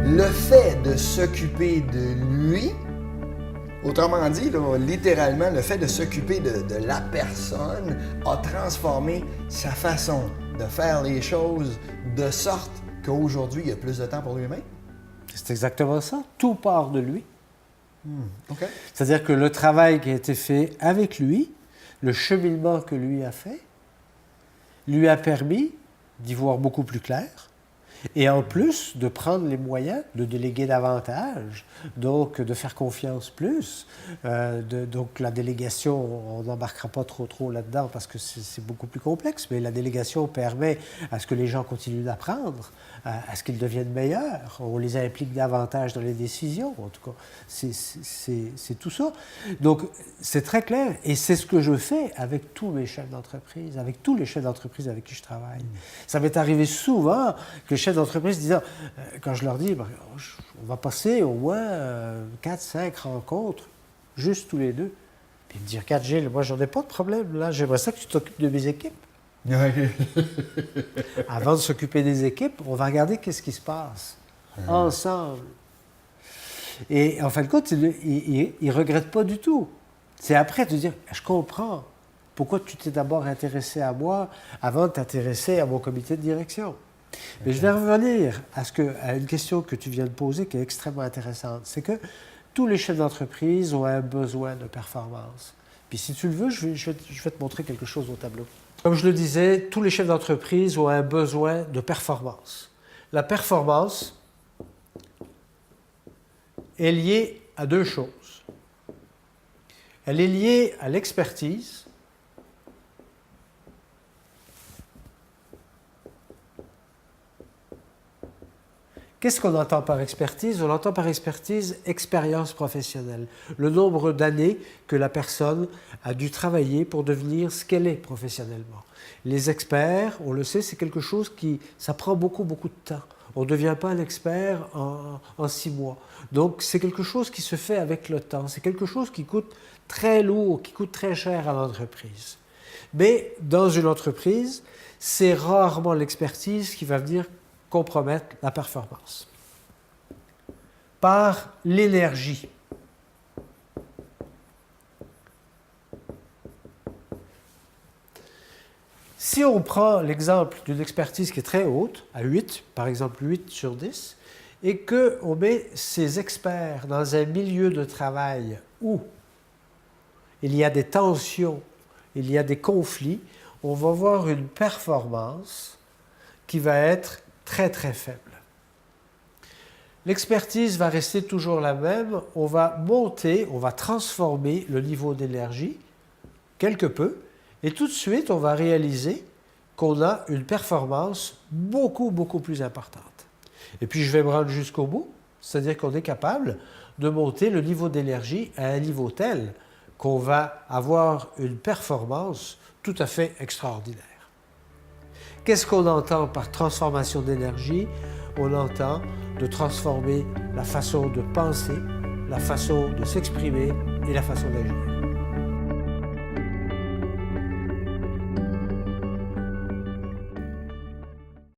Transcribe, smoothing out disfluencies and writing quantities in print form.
le fait de s'occuper de lui, autrement dit, là, littéralement, le fait de s'occuper de la personne a transformé sa façon de faire les choses de sorte qu'aujourd'hui, il a plus de temps pour lui-même? C'est exactement ça. Tout part de lui. OK. C'est-à-dire que le travail qui a été fait avec lui, le cheminement que lui a fait, lui a permis d'y voir beaucoup plus clair et en plus de prendre les moyens de déléguer davantage, donc de faire confiance plus. Donc la délégation, on n'embarquera pas trop là-dedans parce que c'est beaucoup plus complexe, mais la délégation permet à ce que les gens continuent d'apprendre, à ce qu'ils deviennent meilleurs. On les implique davantage dans les décisions, en tout cas. C'est tout ça. Donc c'est très clair et c'est ce que je fais avec tous mes chefs d'entreprise, avec tous les chefs d'entreprise avec qui je travaille. Ça m'est arrivé souvent que les chefs d'entreprise disant, quand je leur dis, on va passer au moins 4-5 rencontres, juste tous les deux. Puis ils me disent, regarde Gilles, moi j'en ai pas de problème, là, j'aimerais ça que tu t'occupes de mes équipes. Avant de s'occuper des équipes, on va regarder qu'est-ce qui se passe ensemble. Et en fin de compte, ils ne regrettent pas du tout. C'est après de dire, je comprends pourquoi tu t'es d'abord intéressé à moi avant de t'intéresser à mon comité de direction. Mais je vais revenir à une question que tu viens de poser qui est extrêmement intéressante. C'est que tous les chefs d'entreprise ont un besoin de performance. Puis si tu le veux, je vais te montrer quelque chose au tableau. Comme je le disais, tous les chefs d'entreprise ont un besoin de performance. La performance est liée à deux choses. Elle est liée à l'expertise. Qu'est-ce qu'on entend par expertise? On entend par expertise expérience professionnelle. Le nombre d'années que la personne a dû travailler pour devenir ce qu'elle est professionnellement. Les experts, on le sait, c'est quelque chose ça prend beaucoup de temps. On ne devient pas un expert en 6 mois. Donc, c'est quelque chose qui se fait avec le temps. C'est quelque chose qui coûte très lourd, qui coûte très cher à l'entreprise. Mais dans une entreprise, c'est rarement l'expertise qui va venir compromettre la performance. Par l'énergie. Si on prend l'exemple d'une expertise qui est très haute, à 8, par exemple 8 sur 10, et qu'on met ces experts dans un milieu de travail où il y a des tensions, il y a des conflits, on va voir une performance qui va être très faible. L'expertise va rester toujours la même, on va monter, on va transformer le niveau d'énergie quelque peu, et tout de suite on va réaliser qu'on a une performance beaucoup plus importante. Et puis je vais me rendre jusqu'au bout, c'est-à-dire qu'on est capable de monter le niveau d'énergie à un niveau tel qu'on va avoir une performance tout à fait extraordinaire. Qu'est-ce qu'on entend par transformation d'énergie? On entend de transformer la façon de penser, la façon de s'exprimer et la façon d'agir.